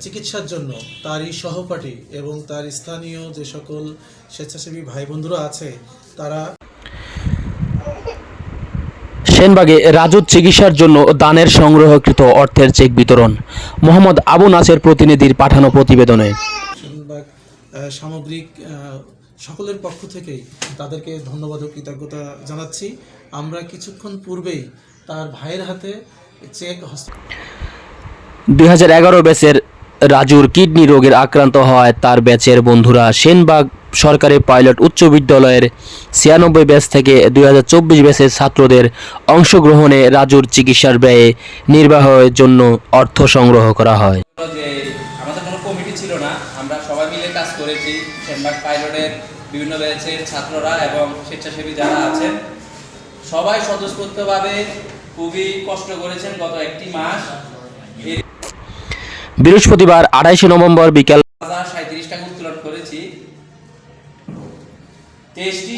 চিকিৎসার জন্য তারই সহপাঠী এবং তার স্থানীয় যে সকল স্বেচ্ছাসেবী ভাই বন্ধুরা আছে তারা সেনবাগে রাজুর চিকিৎসার জন্য দানের সংগ্রহকৃত অর্থের চেক বিতরণ। মোহাম্মদ আবু নাসের প্রতিনিধির পাঠানো প্রতিবেদনে সেনবাগ সামগ্রিক সকলের পক্ষ থেকেই তাদেরকে ধন্যবাদ ও কৃতজ্ঞতা জানাচ্ছি। আমরা কিছুক্ষণ পূর্বেই তার ভাইয়ের হাতে চেক 2011 ব্যাচের রাজুর কিডনি রোগের আক্রান্ত হওয়ায় তার ব্যাচের বন্ধুরা সেনবাগ সরকারি পাইলট উচ্চ বিদ্যালয়ের 96 ব্যাচ থেকে 2024 ব্যাচের ছাত্রদের অংশগ্রহণে রাজুর চিকিৎসার ব্যয়ে নির্বাহের জন্য অর্থ সংগ্রহ করা হয়। যে আমাদের কোনো কমিটি ছিল না, আমরা সবাই মিলে কাজ করেছি। সেনবাগ পাইলটের বিভিন্ন ব্যাচের ছাত্ররা এবং স্বেচ্ছাসেবী যারা আছেন সবাই স্বতঃস্ফূর্তভাবে খুবই কষ্ট করেছেন গত একটি মাস। বৃহস্পতিবার 28 নভেম্বর বিকেল 37 টাকা উত্তোলন করেছি। 23টি